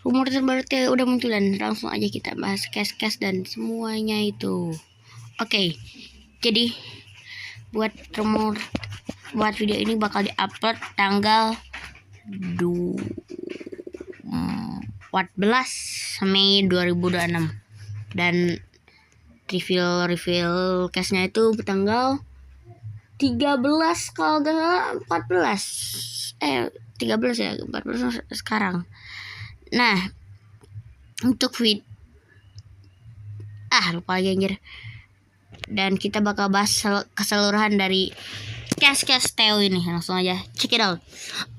rumor terbaru udah muncul dan langsung aja kita bahas case dan semuanya itu. Oke, jadi buat rumor buat video ini bakal diupload tanggal 14 Mei 2026 dan reveal case-nya itu tanggal 13 kalau gak salah 14 13 ya 14 sekarang. Nah, untuk lupa lagi anjir. Dan kita bakal bahas keseluruhan dari case Theo ini. Langsung aja check it out.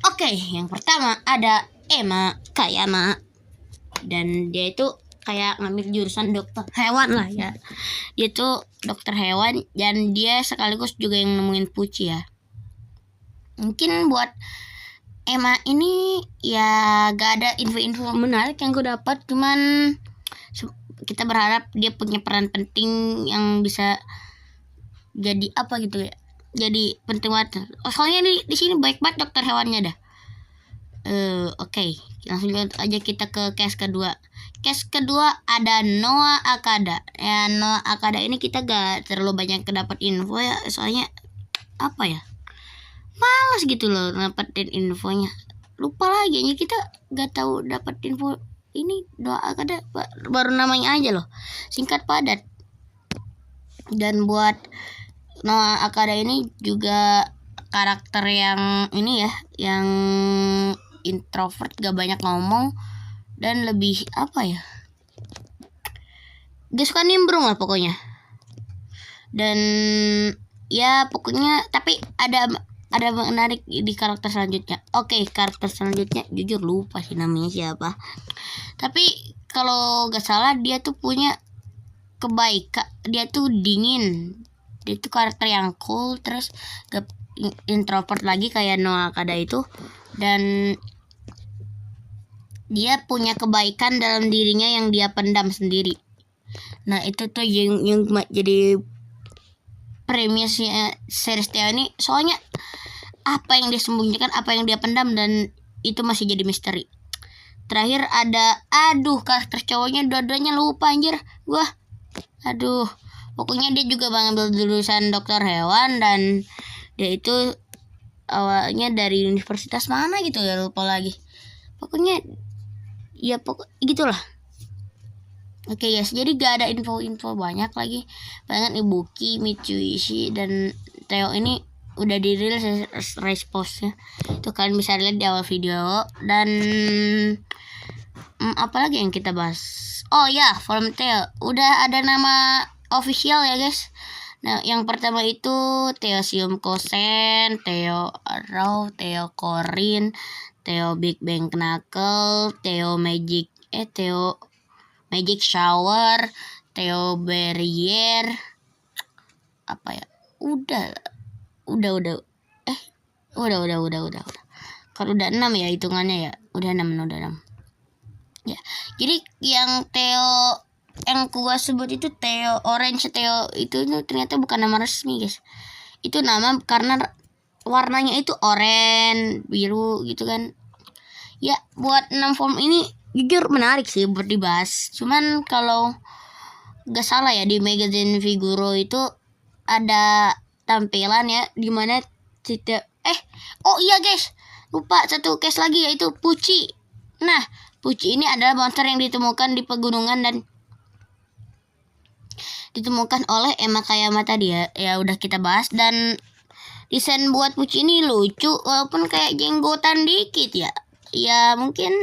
Oke, yang pertama ada Emma Kayama. Dan dia itu kayak ngambil jurusan dokter hewan lah ya. Dia tuh dokter hewan dan dia sekaligus juga yang nemuin Pucci ya. Mungkin buat Emma ini ya gak ada info-info menarik yang gue dapat, cuman kita berharap dia punya peran penting yang bisa jadi apa gitu ya, jadi penting banget. Soalnya di sini baik banget dokter hewannya dah. Oke, langsung aja kita ke case kedua. Case kedua ada Noah Akada. Ya, Noah Akada ini kita gak terlalu banyak dapat info ya, soalnya apa ya, malas gitu loh dapetin infonya, lupa lagi aja, kita gak tahu dapat info ini. Noah Akada baru namanya aja loh, singkat padat. Dan buat Noah Akada ini juga karakter yang ini ya, yang introvert, gak banyak ngomong dan lebih apa ya, gak suka nimbrung lah pokoknya. Dan ya pokoknya tapi ada menarik di karakter selanjutnya. Oke, karakter selanjutnya jujur lupa sih namanya siapa. Tapi kalau gak salah dia tuh punya kebaikan, dia tuh dingin. Dia tuh karakter yang cool, terus gak introvert lagi kayak Noah Akada itu. Dan dia punya kebaikan dalam dirinya yang dia pendam sendiri. Nah, itu tuh yang jadi premisnya series Theo ini, soalnya apa yang dia sembunyikan, apa yang dia pendam, dan itu masih jadi misteri. Terakhir ada karakter cowoknya dua-duanya lupa anjir gua. Pokoknya dia juga mengambil jurusan dokter hewan dan dia itu awalnya dari universitas mana gitu ya, lupa lagi. Pokoknya ya gitulah. Oke guys, jadi gak ada info banyak lagi. Palingan Ibuki, Mitsuishi, dan Theo ini udah dirilis responnya. Itu kalian bisa lihat di awal video. Dan apalagi yang kita bahas? Oh ya, From Theo udah ada nama official ya guys. Nah, yang pertama itu Theo Sium Kosen, Theo Arrow, Theo Korin, Theo Big Bang Knuckle, Theo Magic Shower, Theo Barrier, apa ya? Udah. Kalau udah 6 ya hitungannya ya. Udah 6. Ya. Jadi yang Theo yang gua sebut itu Theo Orange, Theo itu ternyata bukan nama resmi, guys. Itu nama karena warnanya itu oranye, biru gitu kan. Ya, buat 6 form ini jujur menarik sih buat dibahas. Cuman kalau gak salah ya, di magazine Figuro itu ada tampilan ya dimana tidak oh iya guys, lupa satu case lagi yaitu Pucci. Nah, Pucci ini adalah monster yang ditemukan di pegunungan dan ditemukan oleh Emma Kayama tadi ya. Ya udah kita bahas, dan desain buat Pucci ini lucu walaupun kayak jenggotan dikit ya. Ya mungkin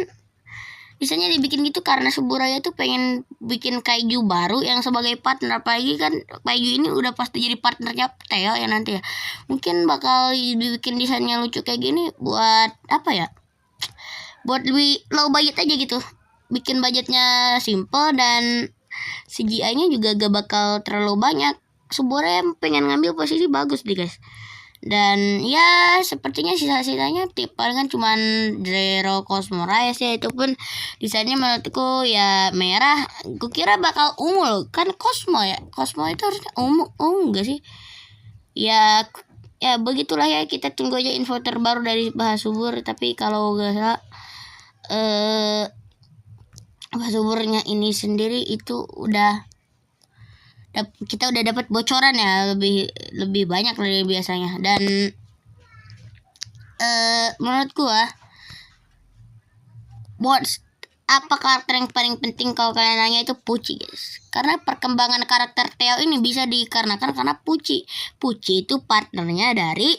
desainnya dibikin gitu karena Suburaya tuh pengen bikin kaiju baru yang sebagai partner, apalagi kan kaiju ini udah pasti jadi partnernya Theo ya nanti ya. Mungkin bakal dibikin desainnya lucu kayak gini buat apa ya, buat lebih low budget aja gitu. Bikin budgetnya simple dan CGI-nya juga gak bakal terlalu banyak. Suburaya pengen ngambil posisi bagus deh guys. Dan ya sepertinya sisa-sisanya palingan cuman Zero Cosmo Rise ya, itu pun desainnya menurutku ya merah. Gue kira bakal ungu kan, Cosmo itu harusnya ungu gak sih ya. Ya begitulah ya, kita tunggu aja info terbaru dari Bahas Subur. Tapi kalau gak salah suburnya ini sendiri itu kita udah dapat bocoran ya, lebih banyak dari biasanya. Dan menurut gua, buat apa karakter yang paling penting kalau kalian nanya itu Pucci, guys. Karena perkembangan karakter Theo ini bisa dikarenakan karena Pucci itu partnernya dari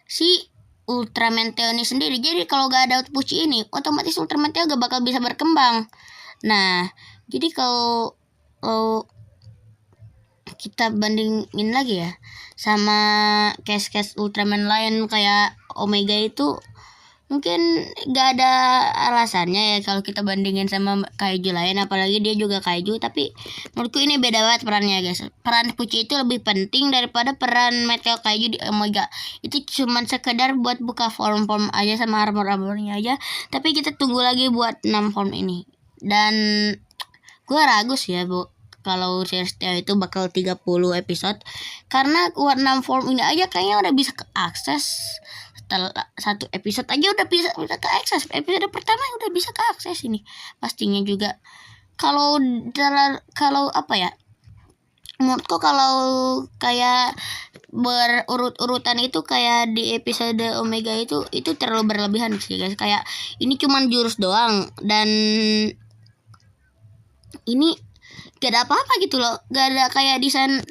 si Ultraman Theo ini sendiri. Jadi kalau gak ada Pucci ini, otomatis Ultraman Theo gak bakal bisa berkembang. Nah, jadi kalau kita bandingin lagi ya sama case-case Ultraman lain kayak Omega itu, mungkin gak ada alasannya ya kalau kita bandingin sama kaiju lain, apalagi dia juga kaiju. Tapi menurutku ini beda banget perannya, guys. Peran Pucci itu lebih penting daripada peran Meteo Kaiju di Omega. Itu cuma sekedar buat buka form aja sama armor-armornya aja. Tapi kita tunggu lagi buat 6 form ini. Dan gue ragu sih ya, Bu, kalau series Theo itu bakal 30 episode. Karena buat 6 form ini aja kayaknya udah bisa keakses. Setelah 1 episode aja udah bisa keakses. Episode pertama udah bisa keakses ini. Pastinya juga kalau apa ya, menurutku kalau kayak berurut-urutan itu kayak di episode Omega itu terlalu berlebihan sih, guys. Kayak ini cuman jurus doang, dan ini gak ada apa-apa gitu loh. Gak ada kayak desain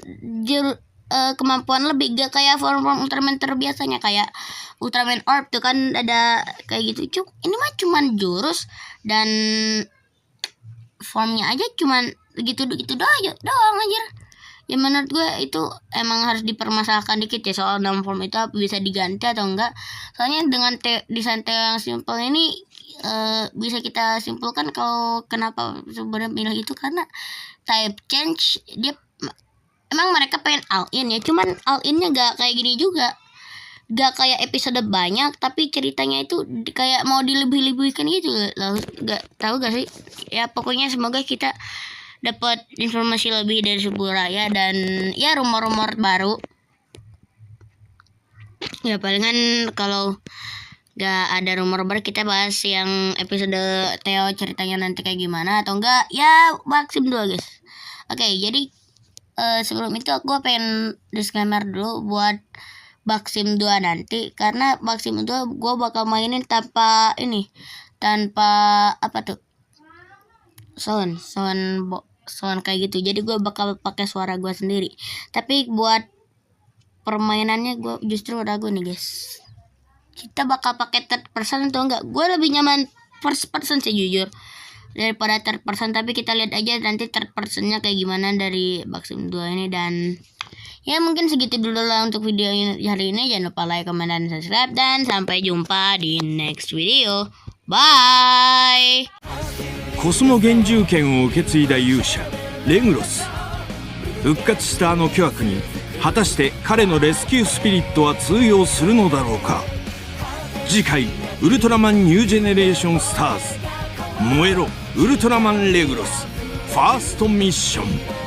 kemampuan lebih, gak kayak form-form Ultraman terbiasanya kayak Ultraman Orb tuh kan ada kayak gitu. Ini mah cuman jurus dan formnya aja cuman gitu doang aja. Ya menurut gue itu emang harus dipermasalahkan dikit ya soal 6 form itu apa bisa diganti atau enggak. Soalnya dengan desain yang simple ini bisa kita simpulkan kalau kenapa sebenarnya milih itu, karena type change dia emang mereka pengen all in ya, cuman all innya gak kayak gini juga. Gak kayak episode banyak tapi ceritanya itu kayak mau dilebih-lebihkan gitu loh. Gak tahu gak sih ya, pokoknya semoga kita dapat informasi lebih dari Suburaya dan ya rumor-rumor baru. Ya palingan kalau gak ada rumor baru kita bahas yang episode Theo ceritanya nanti kayak gimana, atau enggak ya Maxim 2, guys. Oke, jadi sebelum itu aku pengen disclaimer dulu buat Maxim 2 nanti, karena Maxim 2 gue bakal mainin tanpa apa tuh, sound kayak gitu. Jadi gue bakal pakai suara gue sendiri. Tapi buat permainannya gue justru ragu nih, guys. Kita bakal pakai third person atau enggak? Gue lebih nyaman first person sih jujur daripada third person. Tapi kita lihat aja nanti third personnya kayak gimana dari Maxim 2 ini. Dan ya mungkin segitu dulu lah untuk video hari ini. Jangan lupa like, comment, dan subscribe. Dan sampai jumpa di next video. Bye. コスモ幻獣剣を受け継いだ勇者レグロス。復活したあの巨悪に果たして彼のレスキュースピリットは通用するのだろうか。次回ウルトラマンニュージェネレーションスターズ燃えろウルトラマンレグロスファーストミッション。